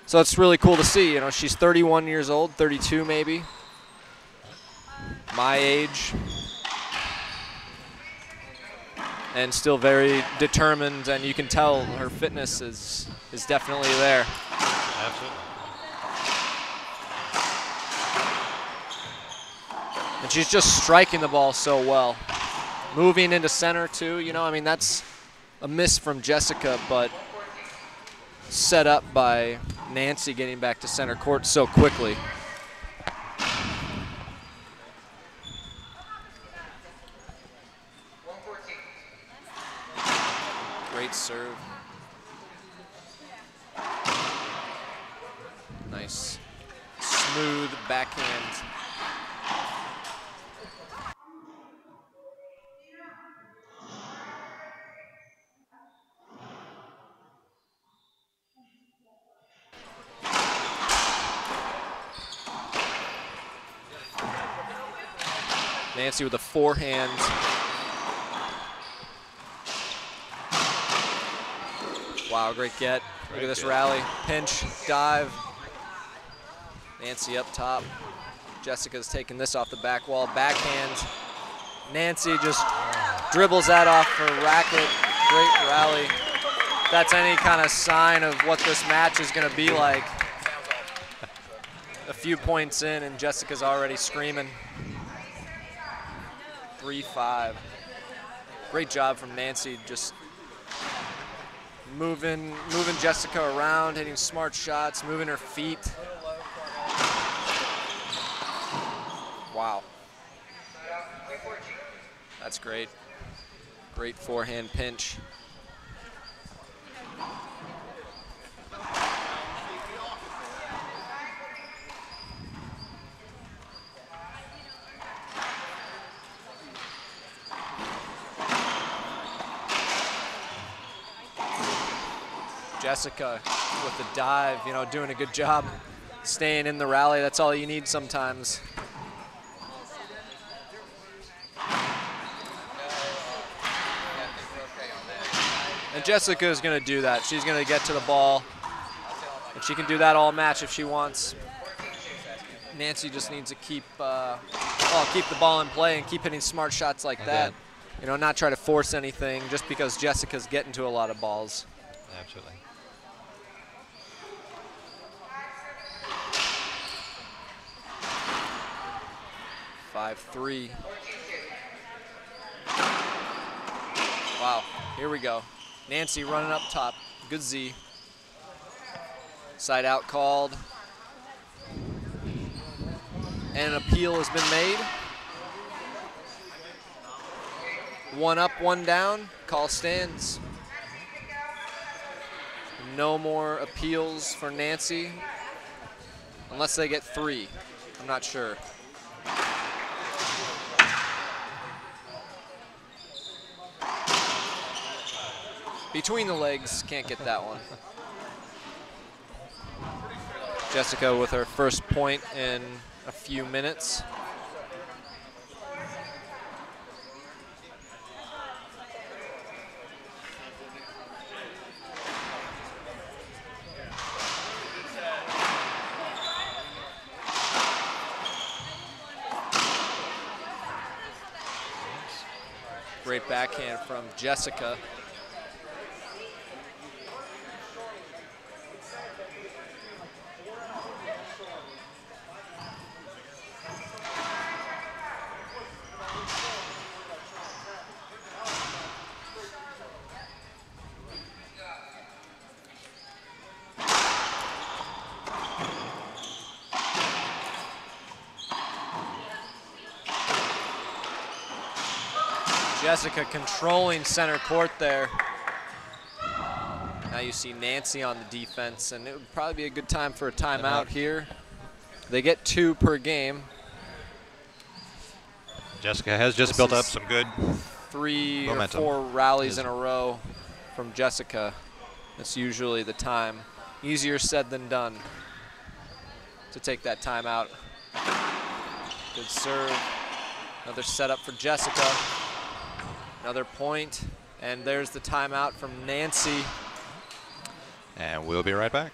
So it's really cool to see. You know, she's 31 years old, 32 maybe, my age, and still very determined. And you can tell her fitness is definitely there. Absolutely. And she's just striking the ball so well. Moving into center too, you know, I mean, that's a miss from Jessica, but set up by Nancy getting back to center court so quickly. Great serve. Nice, smooth backhand. Nancy with a forehand. Wow, great get. Look at this rally. Pinch, dive. Nancy up top. Jessica's taking this off the back wall. Backhand. Nancy just dribbles that off her racket. Great rally. If that's any kind of sign of what this match is going to be like. A few points in and Jessica's already screaming. 3-5. Great job from Nancy, just moving Jessica around, hitting smart shots, moving her feet. Wow. That's great. Great forehand pinch. Jessica with the dive, you know, doing a good job staying in the rally. That's all you need sometimes. And Jessica is going to do that. She's going to get to the ball. And she can do that all match if she wants. Nancy just needs to keep the ball in play and keep hitting smart shots like that. You know, not try to force anything just because Jessica's getting to a lot of balls. Absolutely. Five, 3. Wow, here we go. Nancy running up top, good Z. Side out called. And an appeal has been made. 1 up, 1 down, call stands. No more appeals for Nancy, unless they get 3. I'm not sure. Between the legs, can't get that one. Jessica with her first point in a few minutes. Great backhand from Jessica. Jessica controlling center court there. Now you see Nancy on the defense, and it would probably be a good time for a timeout here. They get 2 per game. Jessica has just built up some good 3 momentum. or 4 rallies in a row from Jessica. That's usually the time. Easier said than done to take that timeout. Good serve. Another setup for Jessica. Another point, and there's the timeout from Nancy. And we'll be right back.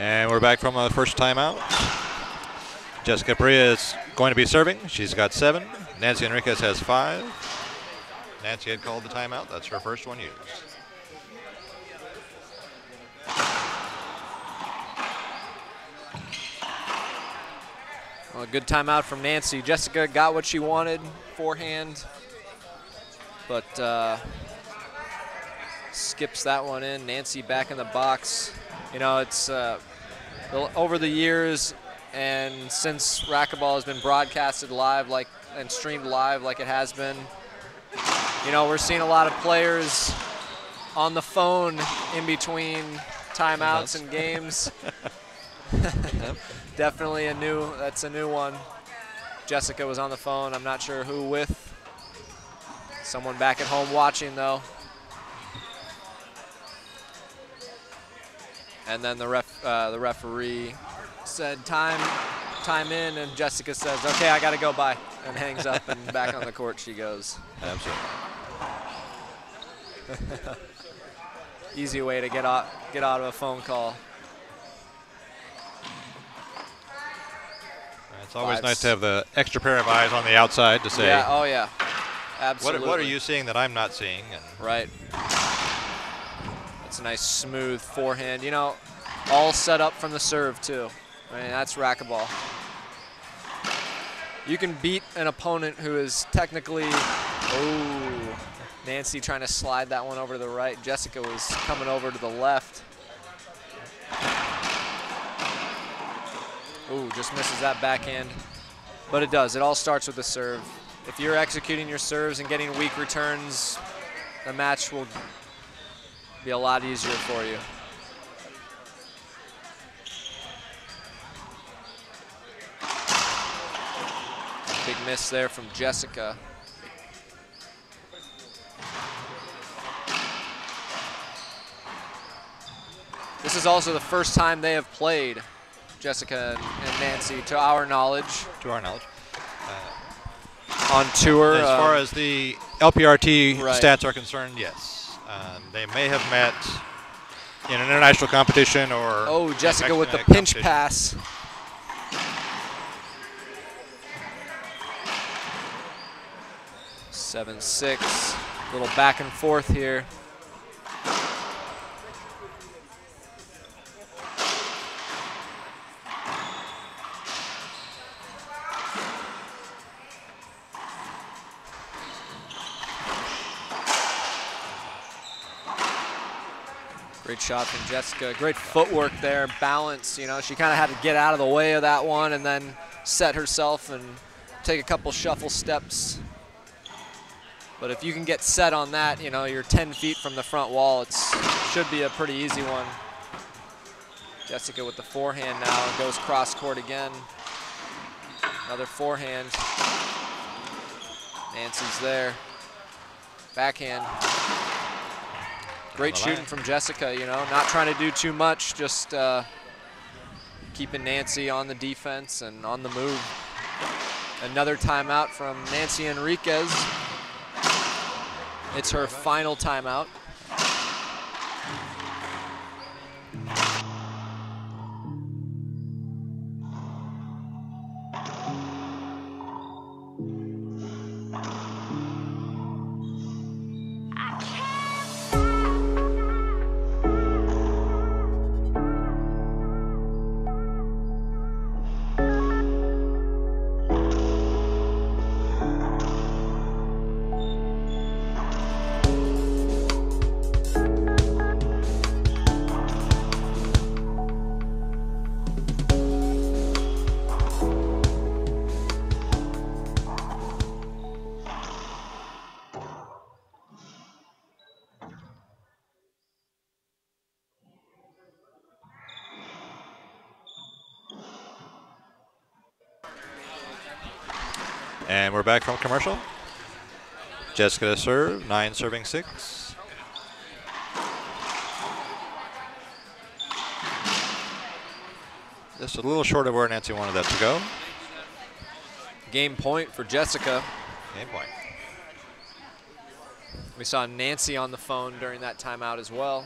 And we're back from the first timeout. Jessica Perea is going to be serving. She's got 7. Nancy Enriquez has 5. Nancy had called the timeout. That's her first one used. Well, a good timeout from Nancy. Jessica got what she wanted, forehand, but skips that one in. Nancy back in the box. You know, it's over the years and since racquetball has been broadcasted live and streamed live like it has been, you know, we're seeing a lot of players on the phone in between timeouts and games. Definitely that's a new one. Jessica was on the phone. I'm not sure who with. Someone back at home watching though. And then the referee said time in, and Jessica says, okay, I gotta go, bye, and hangs up, and back on the court she goes. Absolutely. Easy way to get out of a phone call. It's always nice to have the extra pair of eyes on the outside to say, yeah, oh yeah, absolutely. What are you seeing that I'm not seeing? And right. It's a nice smooth forehand. You know, all set up from the serve too. I mean, that's racquetball. You can beat an opponent who is technically, oh, Nancy trying to slide that one over to the right. Jessica was coming over to the left. Ooh, just misses that backhand. But it does, it all starts with the serve. If you're executing your serves and getting weak returns, the match will be a lot easier for you. Big miss there from Jessica. This is also the first time they have played, Jessica and Nancy, to our knowledge. To our knowledge. On tour. As far as the LPRT right. stats are concerned, yes. They may have met in an international competition or... Oh, Jessica with the pinch pass. Seven, 6, little back and forth here. Great shot from Jessica. Great footwork there, balance. You know, she kind of had to get out of the way of that one and then set herself and take a couple shuffle steps. But if you can get set on that, you know, you're 10 feet from the front wall. It should be a pretty easy one. Jessica with the forehand now and goes cross court again. Another forehand. Nancy's there. Backhand. Great shooting from Jessica, you know, not trying to do too much, just keeping Nancy on the defense and on the move. Another timeout from Nancy Enriquez. It's her final timeout. And we're back from commercial. Jessica to serve, 9 serving 6. Just a little short of where Nancy wanted that to go. Game point for Jessica. Game point. We saw Nancy on the phone during that timeout as well.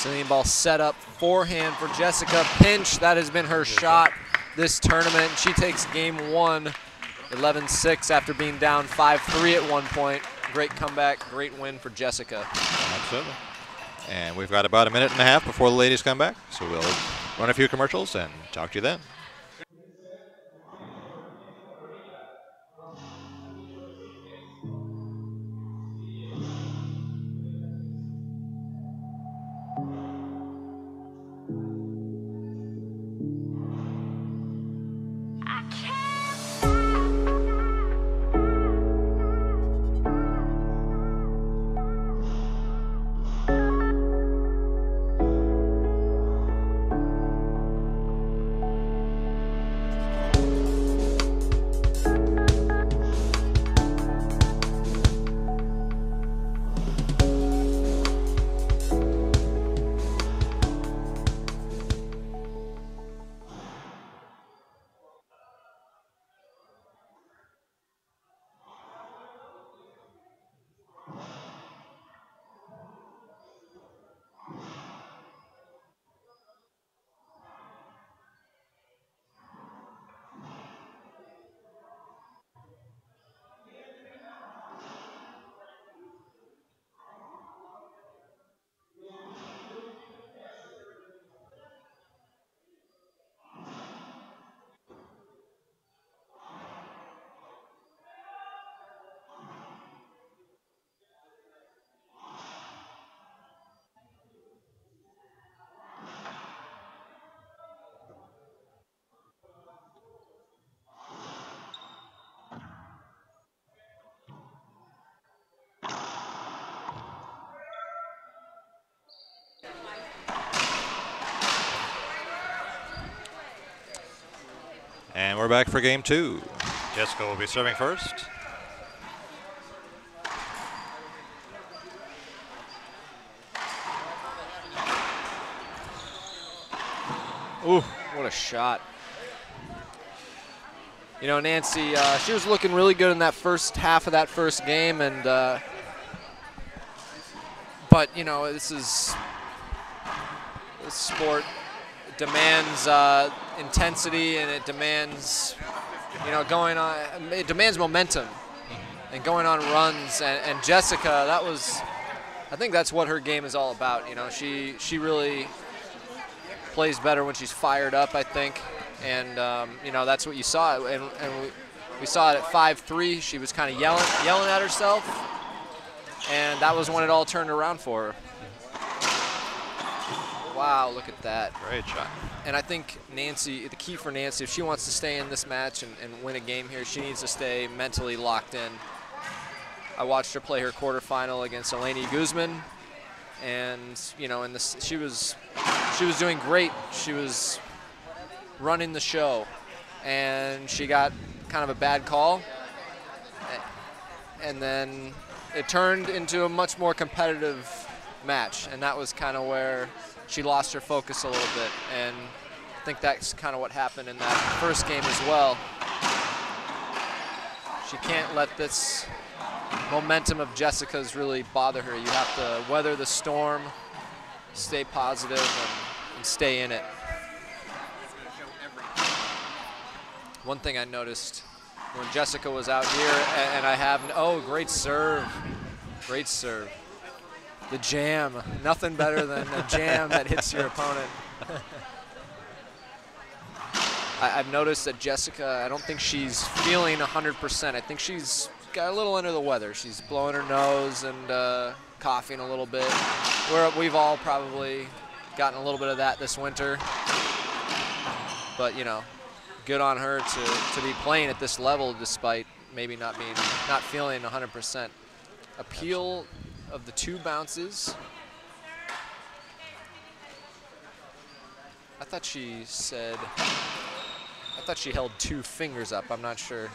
Celine ball set up, forehand for Jessica. Pinch, that has been her shot this tournament. She takes game 1, 11-6 after being down 5-3 at one point. Great comeback, great win for Jessica. Absolutely. And we've got about a minute and a half before the ladies come back, so we'll run a few commercials and talk to you then. And we're back for game 2. Jessica will be serving first. Ooh, what a shot. You know, Nancy, she was looking really good in that first half of that first game, and but you know, this sport demands intensity, and it demands, you know, it demands momentum and going on runs. And Jessica, I think that's what her game is all about. You know, she really plays better when she's fired up, I think. And you know, that's what you saw, and we saw it at 5-3. She was kind of yelling at herself, and that was when it all turned around for her. Wow, look at that. Great shot. And I think Nancy, the key for Nancy, if she wants to stay in this match and win a game here, she needs to stay mentally locked in. I watched her play her quarterfinal against Eleni Guzman, and you know, she was doing great. She was running the show, and she got kind of a bad call, and then it turned into a much more competitive match, and that was kind of where she lost her focus a little bit, and I think that's kind of what happened in that first game as well. She can't let this momentum of Jessica's really bother her. You have to weather the storm, stay positive, and stay in it. One thing I noticed when Jessica was out here, and I have, oh, great serve, great serve. The jam, nothing better than a jam that hits your opponent. I've noticed that Jessica, I don't think she's feeling 100%. I think she's got a little under the weather. She's blowing her nose and coughing a little bit. We've all probably gotten a little bit of that this winter. But, you know, good on her to be playing at this level despite maybe not feeling 100%. Appeal of the 2 bounces. I thought she held 2 fingers up. I'm not sure.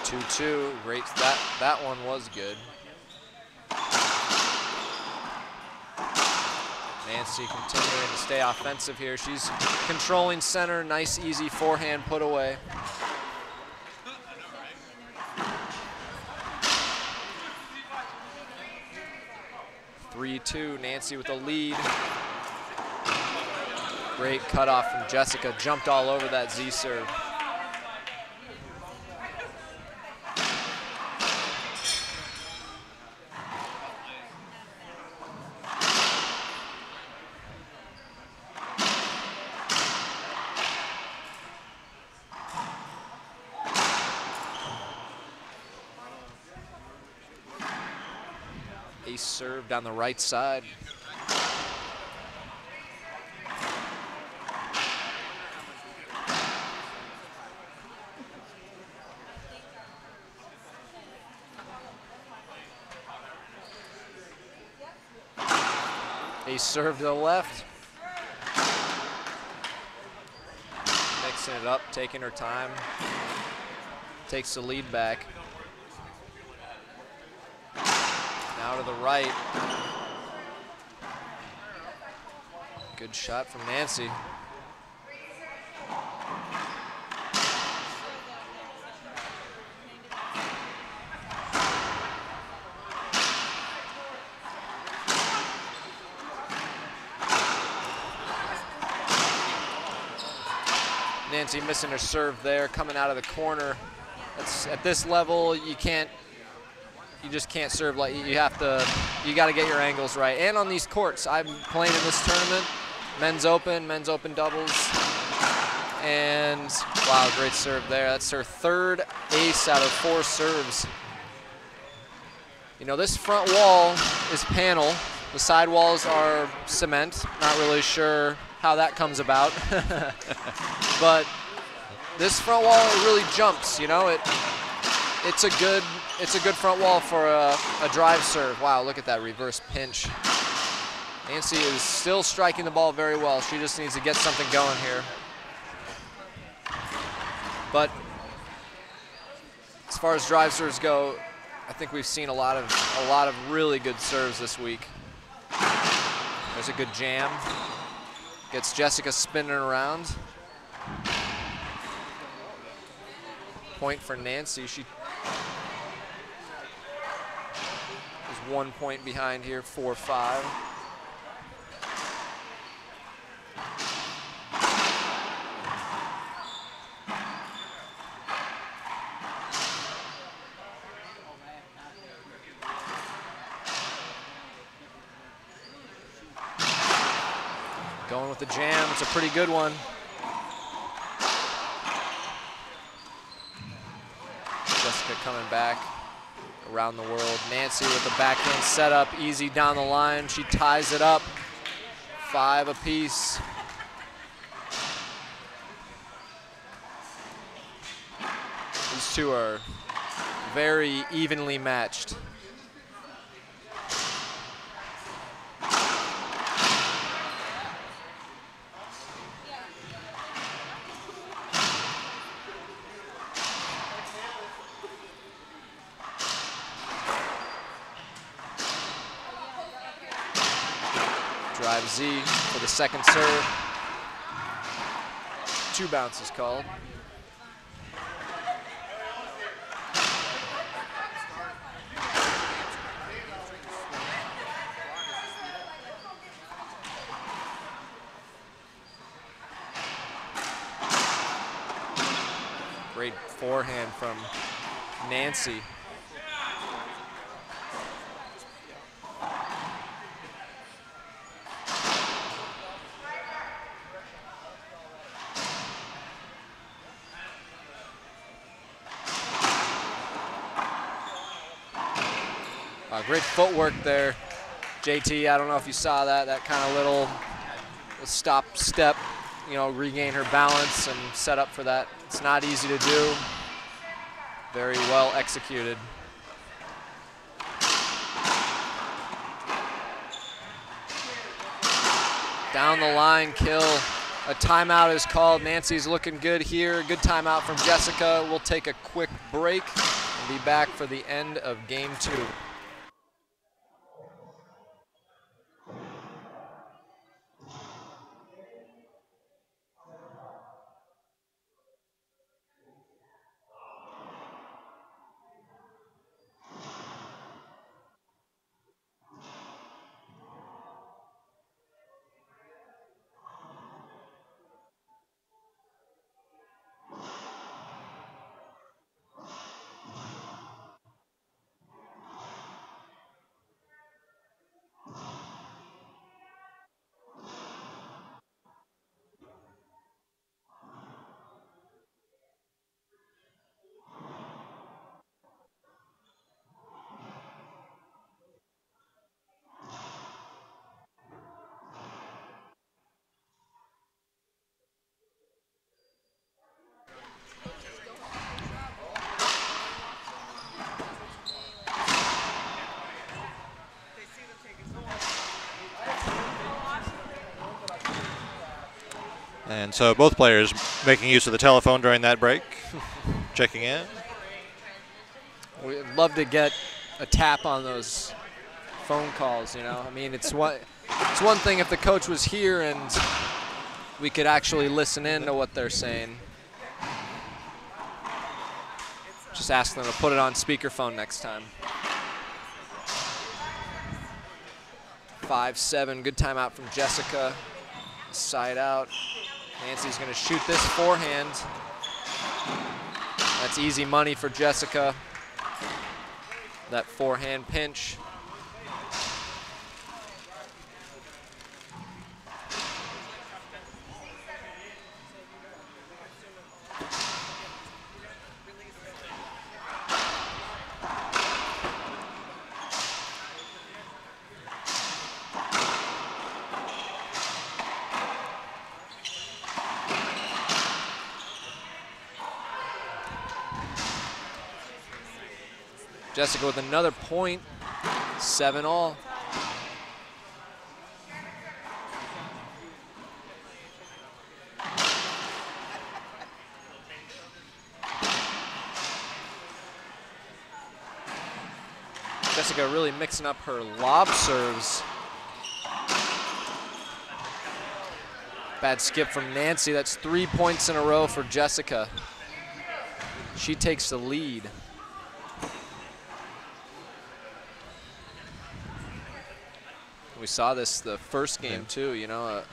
2-2. Great. That one was good. Nancy continuing to stay offensive here. She's controlling center. Nice, easy forehand put away. 3-2, Nancy with a lead. Great cutoff from Jessica, jumped all over that Z serve. Ace serve down the right side. Ace serve to the left. Mixing it up, taking her time. Takes the lead back. Now to the right. Good shot from Nancy. Nancy missing her serve there, coming out of the corner. That's, at this level, you just can't serve like you got to get your angles right. And on these courts, I'm playing in this tournament, men's open doubles. And wow, great serve there. That's her third ace out of 4 serves. You know, this front wall is panel. The side walls are cement. Not really sure how that comes about. But this front wall, it really jumps, you know. It's a good front wall for a drive serve. Wow, look at that reverse pinch. Nancy is still striking the ball very well. She just needs to get something going here. But as far as drive serves go, I think we've seen a lot of really good serves this week. There's a good jam. Gets Jessica spinning around. Point for Nancy. She is 1 point behind here, 4-5. Going with the jam, it's a pretty good one. Jessica coming back around the world. Nancy with the backhand setup, easy down the line. She ties it up, 5 apiece. These two are very evenly matched. Drive Z for the second serve. 2 bounces called. Great forehand from Nancy. Great footwork there, JT. I don't know if you saw that kind of little stop step, you know, regain her balance and set up for that. It's not easy to do. Very well executed. Down the line kill. A timeout is called. Nancy's looking good here. Good timeout from Jessica. We'll take a quick break and be back for the end of game 2. And so both players making use of the telephone during that break, checking in. We'd love to get a tap on those phone calls, you know. I mean, it's one thing if the coach was here and we could actually listen in to what they're saying. Just ask them to put it on speakerphone next time. 5-7, good timeout from Jessica. Side out. Nancy's going to shoot this forehand. That's easy money for Jessica. That forehand pinch. Jessica with another point, 7-all. Jessica really mixing up her lob serves. Bad skip from Nancy. That's 3 points in a row for Jessica. She takes the lead. We saw this the first game too, you know,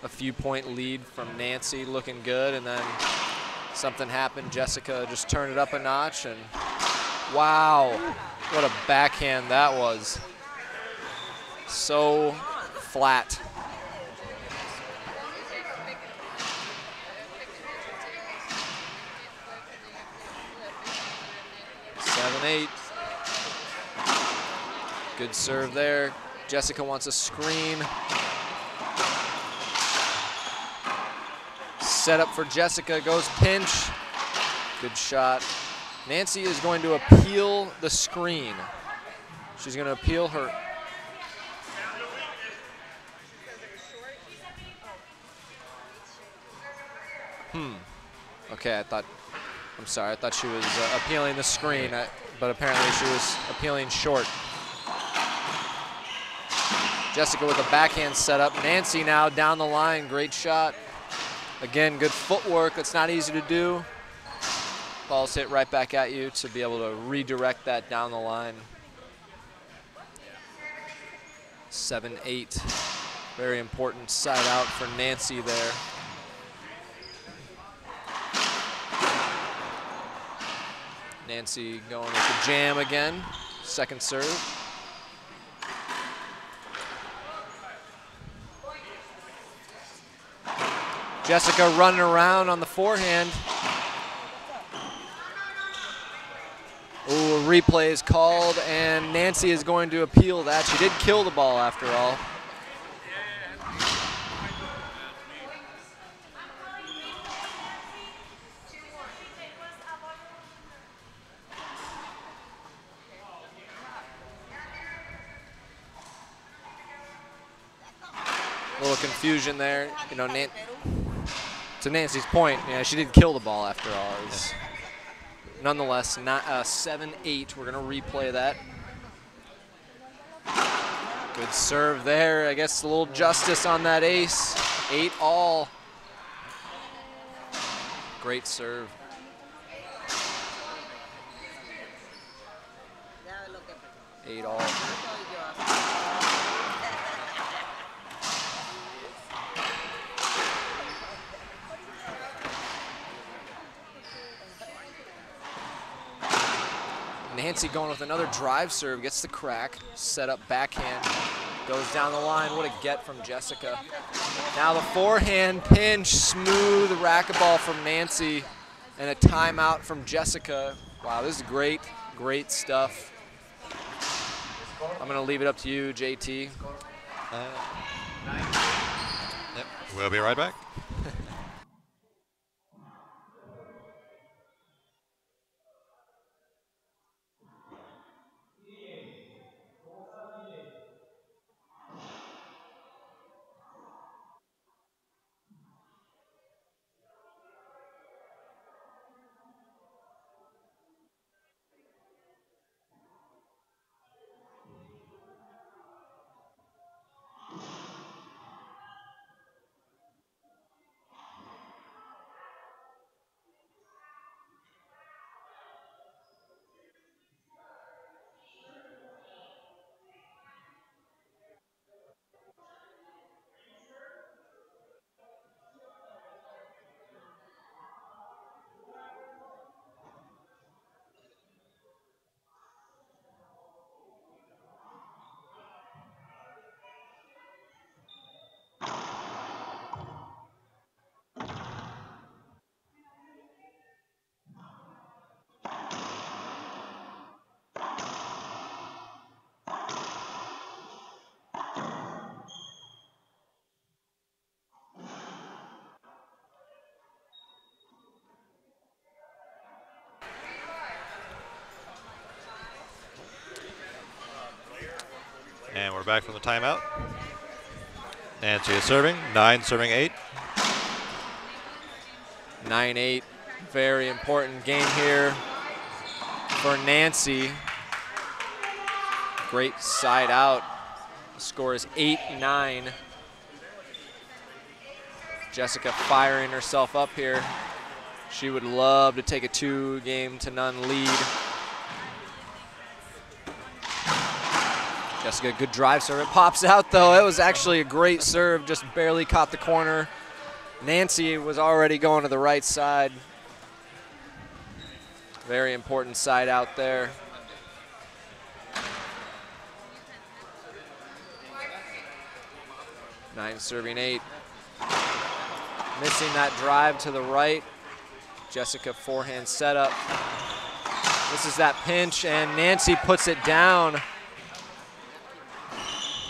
a few point lead from Nancy looking good, and then something happened. Jessica just turned it up a notch, and wow, what a backhand that was. So flat. Seven, 8. Good serve there. Jessica wants a screen. Set up for Jessica, goes pinch. Good shot. Nancy is going to appeal the screen. She's going to appeal her. Okay, I'm sorry, I thought she was appealing the screen, but apparently she was appealing short. Jessica with a backhand setup. Nancy now down the line, great shot. Again, good footwork, that's not easy to do. Ball's hit right back at you to be able to redirect that down the line. 7-8, very important side out for Nancy there. Nancy going with the jam again, second serve. Jessica running around on the forehand. Ooh, a replay is called, and Nancy is going to appeal that. She did kill the ball after all. A little confusion there, you know. To Nancy's point, yeah, she did kill the ball after all. It was, nonetheless, not 7-8. We're going to replay that. Good serve there. I guess a little justice on that ace. 8-all. Great serve. Eight all. Nancy going with another drive serve, gets the crack, set up backhand, goes down the line. What a get from Jessica. Now the forehand pinch, smooth racquetball from Nancy, and a timeout from Jessica. Wow, this is great, great stuff. I'm going to leave it up to you, JT. Yep, we'll be right back. And we're back from the timeout. Nancy is serving, 9 serving 8. 9-8, very important game here for Nancy. Great side out. The score is 8-9. Jessica firing herself up here. She would love to take a 2-0 lead. Jessica, good drive serve. It pops out though. It was actually a great serve, just barely caught the corner. Nancy was already going to the right side. Very important side out there. Nine serving 8. Missing that drive to the right. Jessica forehand setup. This is that pinch, and Nancy puts it down.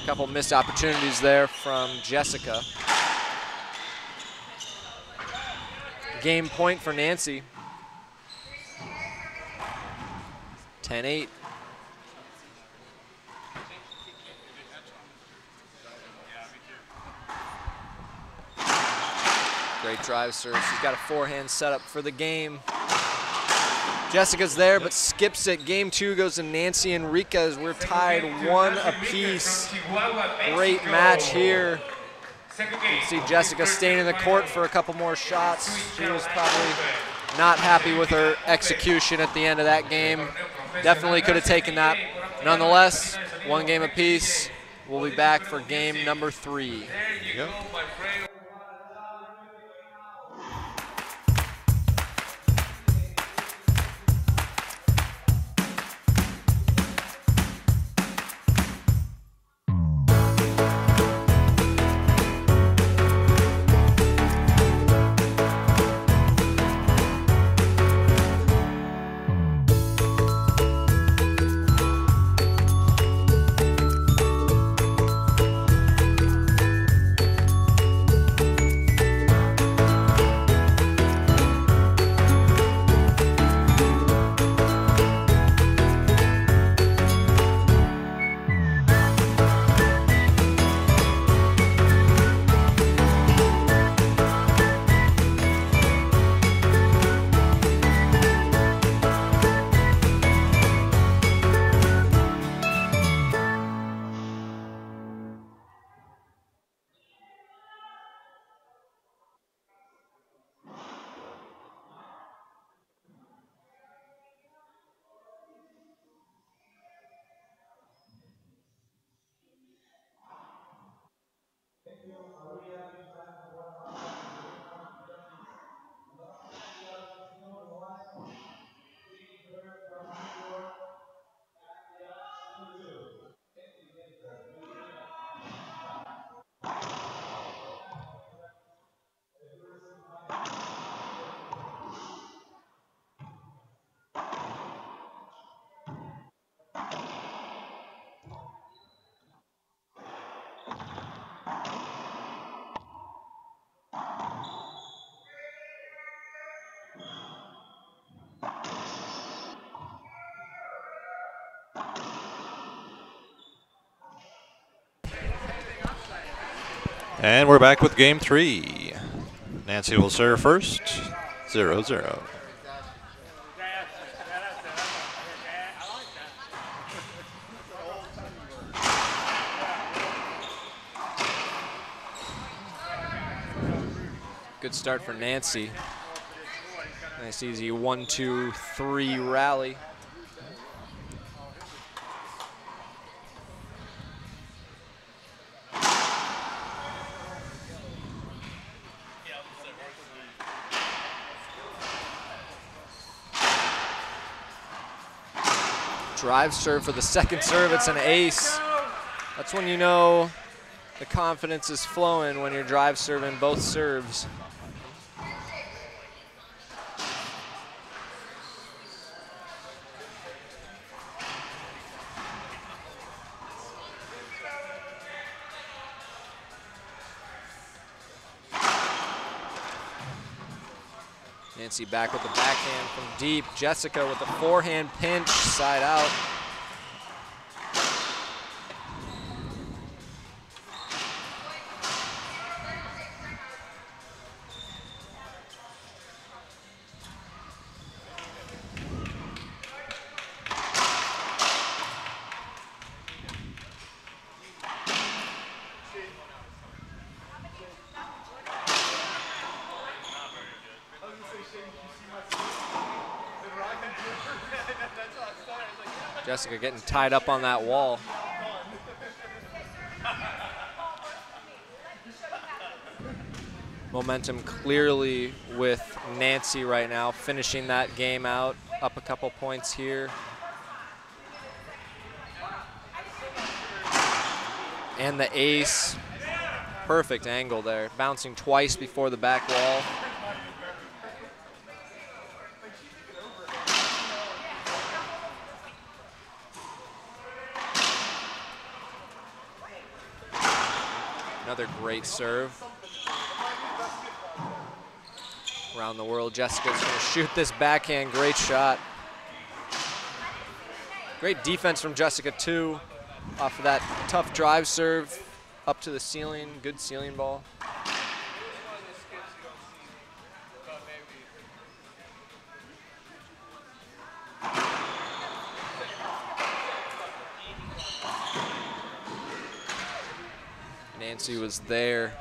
A couple missed opportunities there from Jessica. Game point for Nancy. 10-8. Great drive serve. She's got a forehand setup for the game. Jessica's there, but skips it. Game 2 goes to Nancy and Rika as we're tied 1 apiece. Great match here. You can see Jessica staying in the court for a couple more shots. She was probably not happy with her execution at the end of that game. Definitely could have taken that. Nonetheless, 1 game apiece. We'll be back for game number 3. There you go. And we're back with game 3. Nancy will serve first, 0-0. Good start for Nancy. Nice easy 1-2-3 rally. Drive serve for the second serve, it's an ace. That's when you know the confidence is flowing, when you're drive serving both serves. Nancy back with the backhand from deep. Jessica with the forehand pinch, side out. Jessica getting tied up on that wall. Momentum clearly with Nancy right now, finishing that game out, up a couple points here. And the ace, perfect angle there, bouncing twice before the back wall. Another great serve. Around the world, Jessica's gonna shoot this backhand, great shot. Great defense from Jessica too, off of that tough drive serve, up to the ceiling, good ceiling ball. Nancy was there.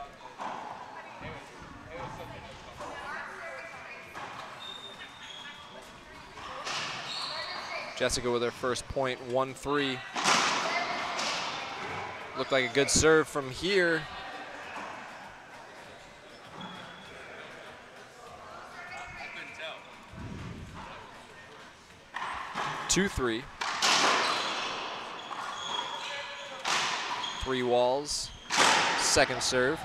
Jessica with her first point, 1-3. Looked like a good serve from here. Two, 3. 3 walls. Second serve.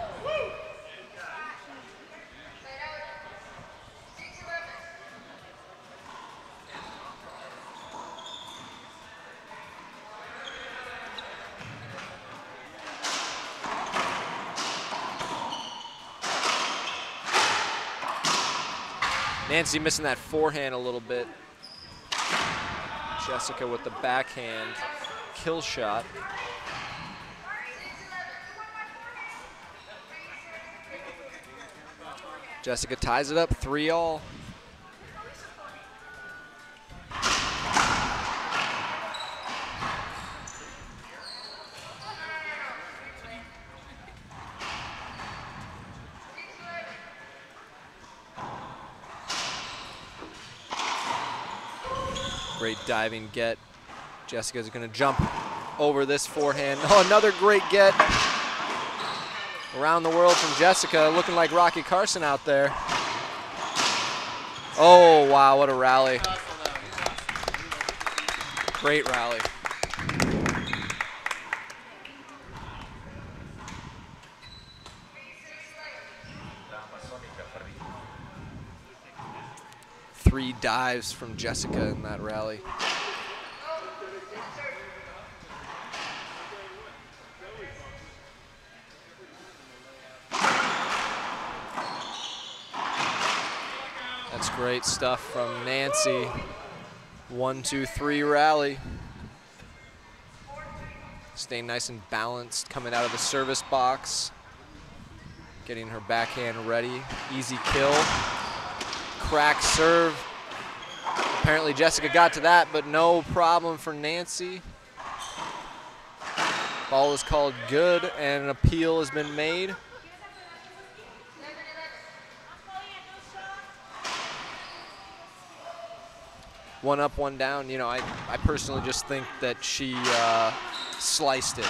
Nancy missing that forehand a little bit. Jessica with the backhand kill shot. Jessica ties it up 3-all. Great diving get. Jessica's gonna jump over this forehand. Oh, another great get. Around the world from Jessica, looking like Rocky Carson out there. Oh, wow, what a rally. Great rally. Three dives from Jessica in that rally. That's great stuff from Nancy. 1-2-3 rally. Staying nice and balanced, coming out of the service box. Getting her backhand ready. Easy kill. Crack serve. Apparently Jessica got to that, but no problem for Nancy. Ball is called good, and an appeal has been made. One up, one down. You know, I personally just think that she sliced it.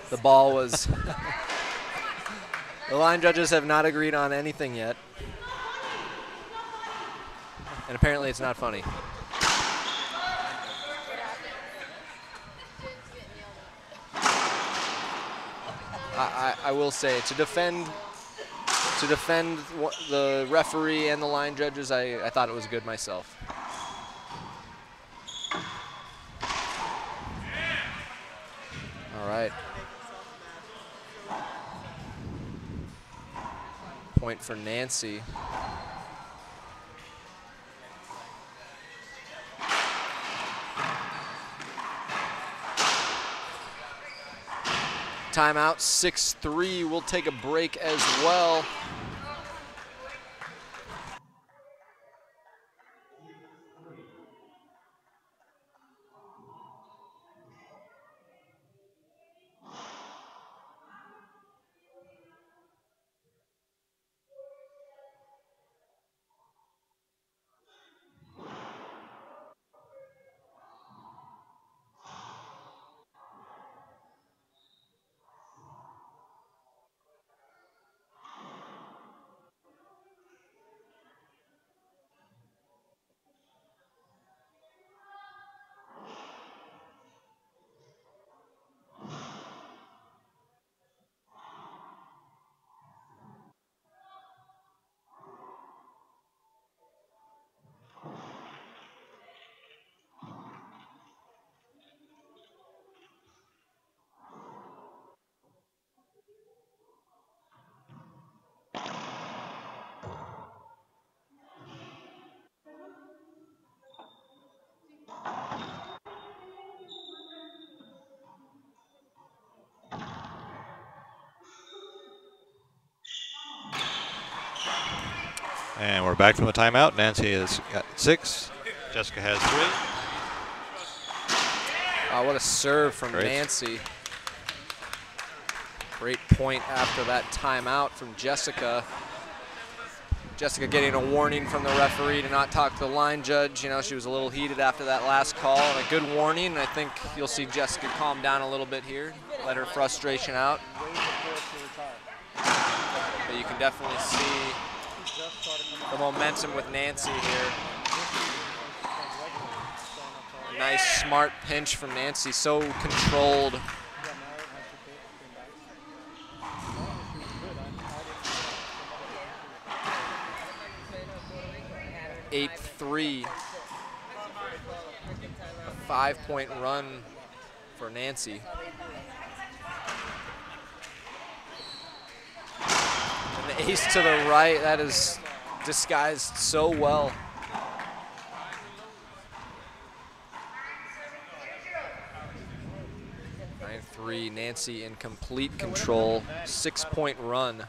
The ball was... The line judges have not agreed on anything yet. And apparently it's not funny. I will say, to defend the referee and the line judges, I thought it was good myself. All right. Point for Nancy. Timeout, 6-3. We'll take a break as well. And we're back from the timeout. Nancy has got 6. Jessica has 3. Oh, what a serve from Nancy. Great point after that timeout from Jessica. Jessica getting a warning from the referee to not talk to the line judge. You know, she was a little heated after that last call, and a good warning. And I think you'll see Jessica calm down a little bit here, let her frustration out. But you can definitely see the momentum with Nancy here. A nice, smart pinch from Nancy, so controlled. 8-3. A 5-point run for Nancy. And the ace to the right, that is disguised so well. Nancy in complete control, 6-point run.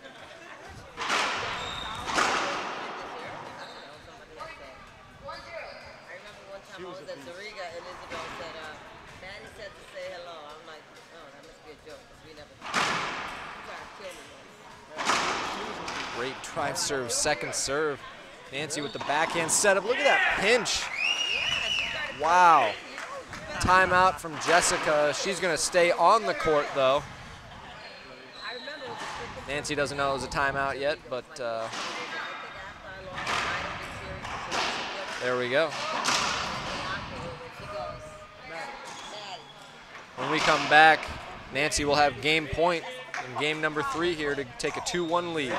Great drive serve, second serve. Nancy with the backhand setup. Look at that pinch. Wow. Timeout from Jessica. She's going to stay on the court, though. Nancy doesn't know it was a timeout yet, but there we go. When we come back, Nancy will have game point in game number 3 here to take a 2-1 lead.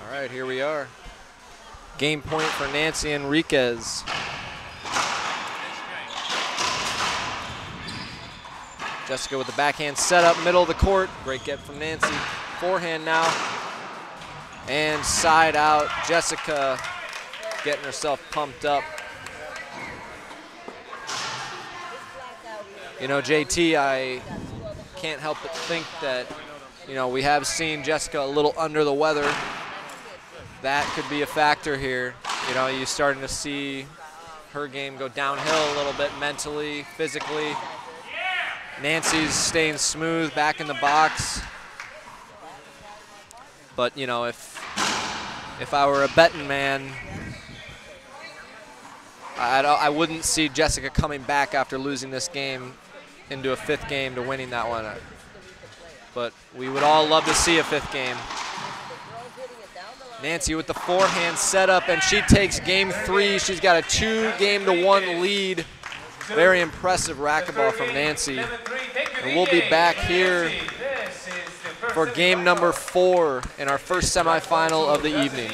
All right, here we are. Game point for Nancy Enriquez. Jessica with the backhand setup, middle of the court. Great get from Nancy. Forehand now. And side out. Jessica getting herself pumped up. You know, JT, I can't help but think that, you know, we have seen Jessica a little under the weather. That could be a factor here. You know, you're starting to see her game go downhill a little bit mentally, physically. Nancy's staying smooth back in the box. But, you know, if I were a betting man, I wouldn't see Jessica coming back after losing this game into a 5th game to winning that one. But we would all love to see a 5th game. Nancy with the forehand setup, and she takes game 3. She's got a 2-game-to-1 lead. Very impressive racquetball from Nancy. And we'll be back here for game number 4 in our first semifinal of the evening.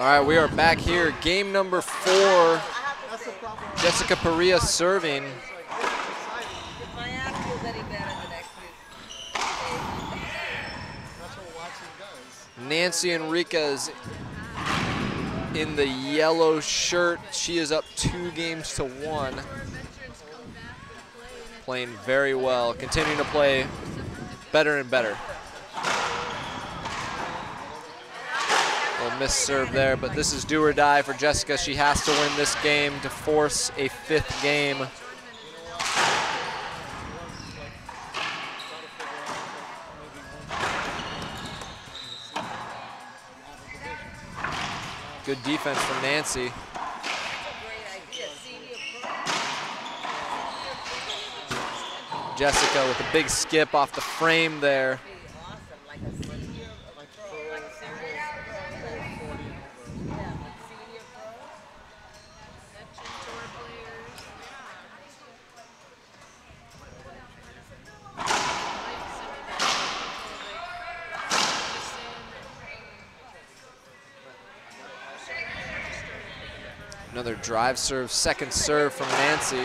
All right, we are back here. Game number 4. Jessica Perea serving. Nancy Enriquez in the yellow shirt. She is up 2 games to 1. Playing very well, continuing to play better and better. Little miss serve there, but this is do or die for Jessica. She has to win this game to force a 5th game. Good defense from Nancy. Jessica with a big skip off the frame there. Another drive serve, second serve from Nancy.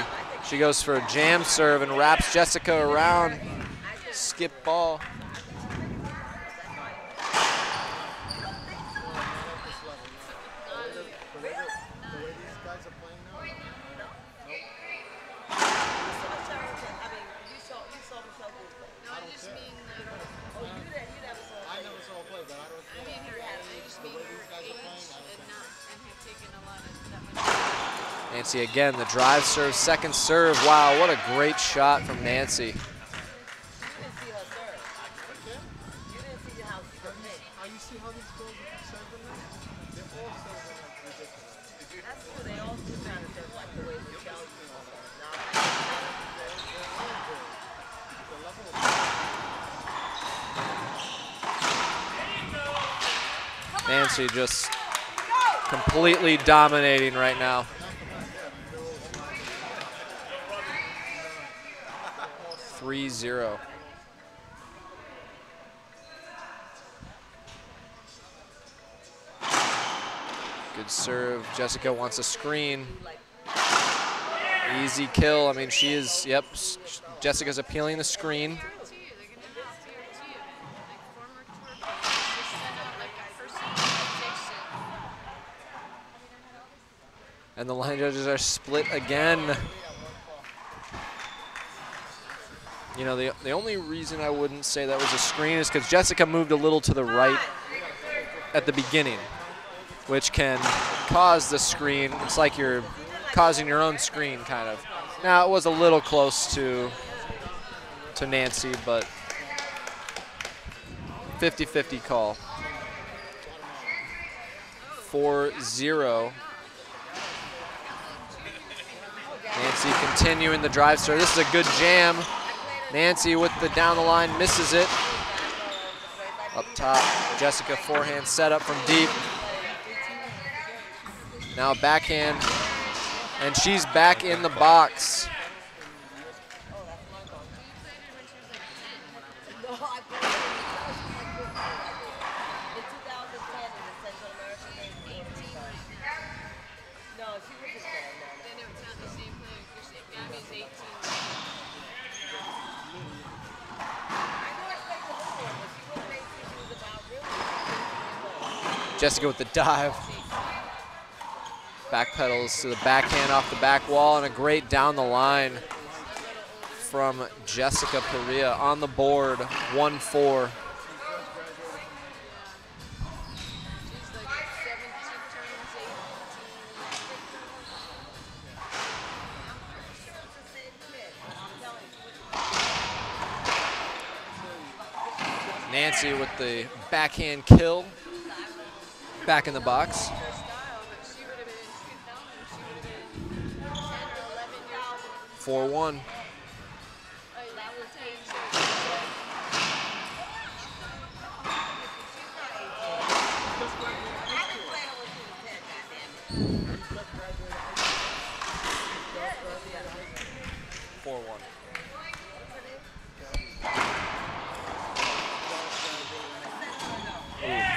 She goes for a jam serve and wraps Jessica around. Skip ball. Nancy again, the drive serve, second serve. Wow, what a great shot from Nancy. Nancy just completely dominating right now. Good serve. Jessica wants a screen. Easy kill. I mean, she is, yep, Jessica's appealing the screen. And the line judges are split again. You know, the only reason I wouldn't say that was a screen is because Jessica moved a little to the right at the beginning, which can cause the screen. It's like you're causing your own screen, kind of. Now, it was a little close to Nancy, but 50-50 call. 4-0. Nancy continuing the drive serve. This is a good jam. Nancy with the down the line, misses it. Up top, Jessica forehand set up from deep. Now backhand, and she's back in the box. Jessica with the dive. Back pedals to the backhand off the back wall, and a great down the line from Jessica Perea on the board, 1-4. Nancy with the backhand kill. Back in the box. Four 1.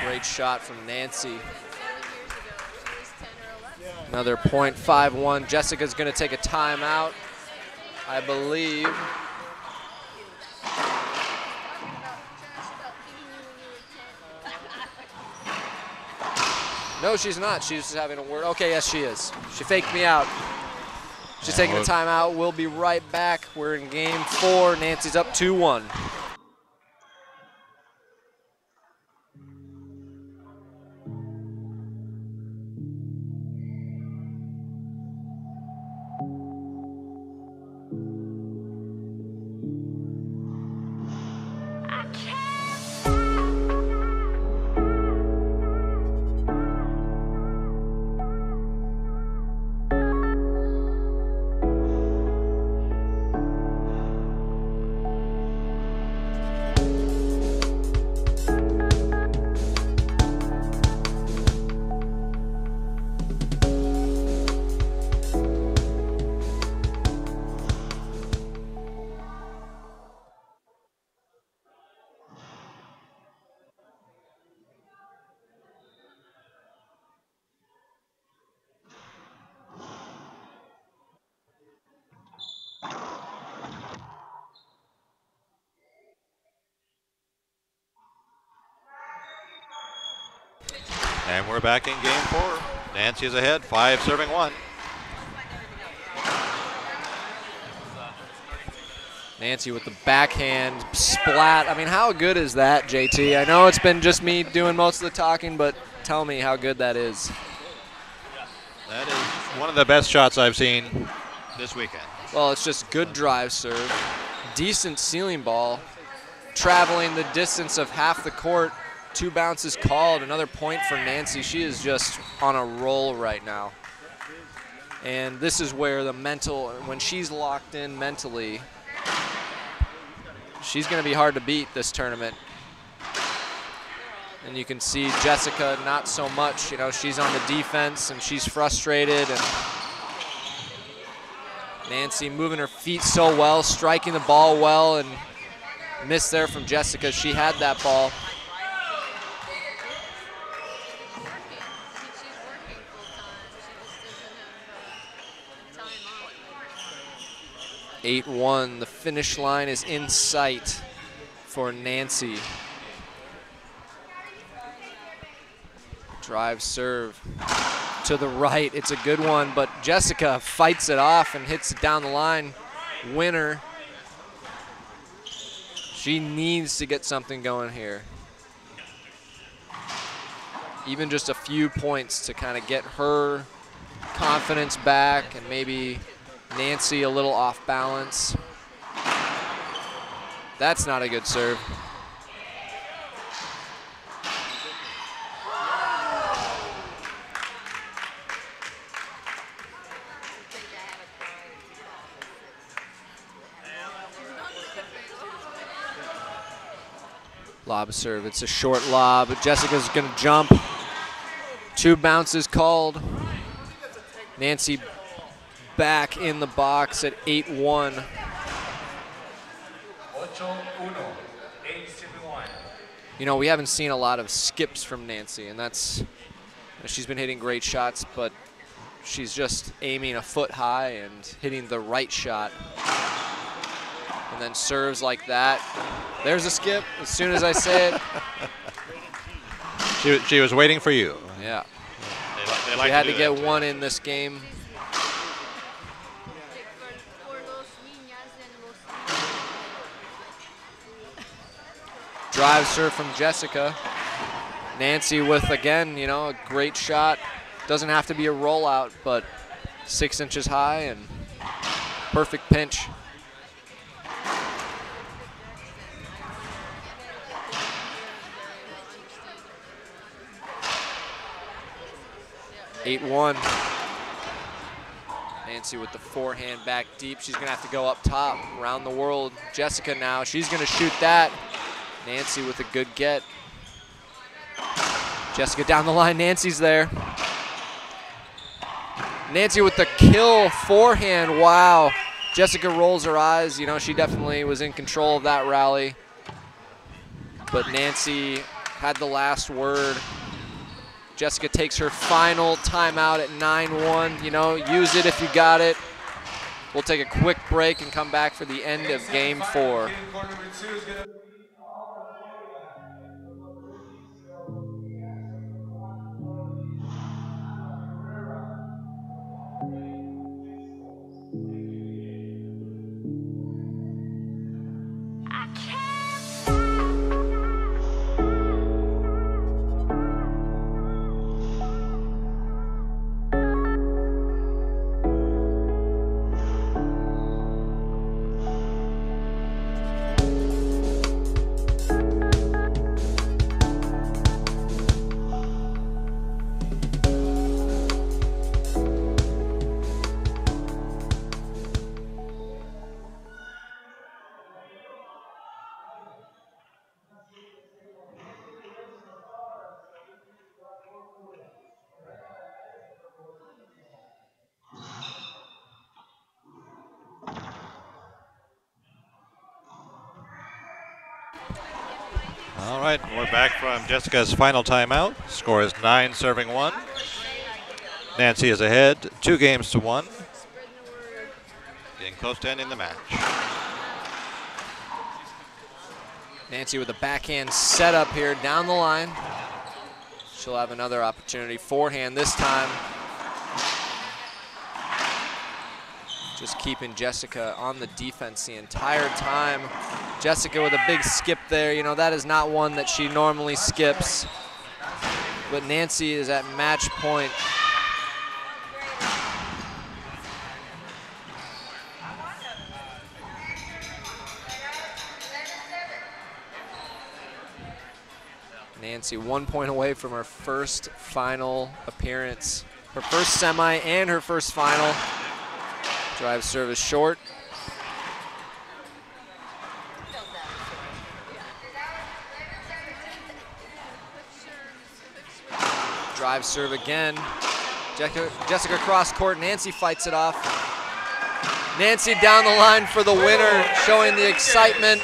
Great shot from Nancy. Another .51. Jessica's going to take a timeout, I believe. No, she's not. She's just having a word. Okay, yes, she is. She faked me out. She's taking a timeout. We'll be right back. We're in game 4. Nancy's up 2-1. And we're back in game 4. Nancy is ahead, 5-1. Nancy with the backhand splat. I mean, how good is that, JT? I know it's been just me doing most of the talking, but tell me how good that is. That is one of the best shots I've seen this weekend. Well, it's just good drive serve, decent ceiling ball, traveling the distance of half the court. 2 bounces called, another point for Nancy. She is just on a roll right now. And this is where the mental, when she's locked in mentally, she's going to be hard to beat this tournament. And you can see Jessica not so much. You know, she's on the defense and she's frustrated. And Nancy moving her feet so well, striking the ball well, and missed there from Jessica. She had that ball. 8-1, the finish line is in sight for Nancy. Drive serve to the right, it's a good one, but Jessica fights it off and hits it down the line. Winner. She needs to get something going here. Even just a few points to kind of get her confidence back and maybe Nancy a little off balance. That's not a good serve. Lob serve, it's a short lob. Jessica's gonna jump. 2 bounces called. Nancy back in the box at 8-1. You know, we haven't seen a lot of skips from Nancy, and that's, she's been hitting great shots, but she's just aiming a foot high and hitting the right shot. And then serves like that. There's a skip as soon as I say it. She was waiting for you. Yeah. They she had to get one in this game. Drive serve from Jessica. Nancy with, again, you know, a great shot. Doesn't have to be a rollout, but 6 inches high and perfect pinch. (8-1). Nancy with the forehand back deep. She's gonna have to go up top, around the world. Jessica now, she's gonna shoot that. Nancy with a good get. Jessica down the line, Nancy's there. Nancy with the kill forehand, wow. Jessica rolls her eyes. You know, she definitely was in control of that rally. But Nancy had the last word. Jessica takes her final timeout at 9-1. You know, use it if you got it. We'll take a quick break and come back for the end of game 4. All right, we're back from Jessica's final timeout. Score is 9 serving 1. Nancy is ahead 2 games to 1. Getting close to ending the match. Nancy with a backhand setup here down the line. She'll have another opportunity. Forehand this time. Just keeping Jessica on the defense the entire time. Jessica with a big skip there. You know, that is not one that she normally skips. But Nancy is at match point. Nancy 1 point away from her first final appearance. Her first semi and her first final. Drive service short. Drive serve again. Jessica cross court. Nancy fights it off. Nancy down the line for the winner, showing the excitement.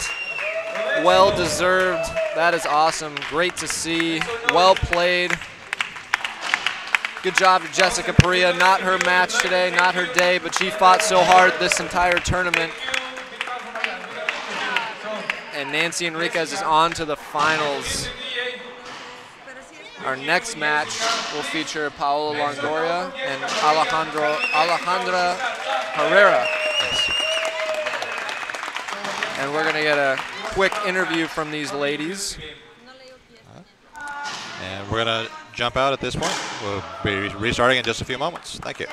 Well deserved. That is awesome. Great to see. Well played. Good job to Jessica Perea. Not her match today, not her day, but she fought so hard this entire tournament. And Nancy Enriquez is on to the finals. Our next match will feature Paola Longoria and Alejandra Herrera. And we're gonna get a quick interview from these ladies. And we're going to jump out at this point. We'll be restarting in just a few moments. Thank you.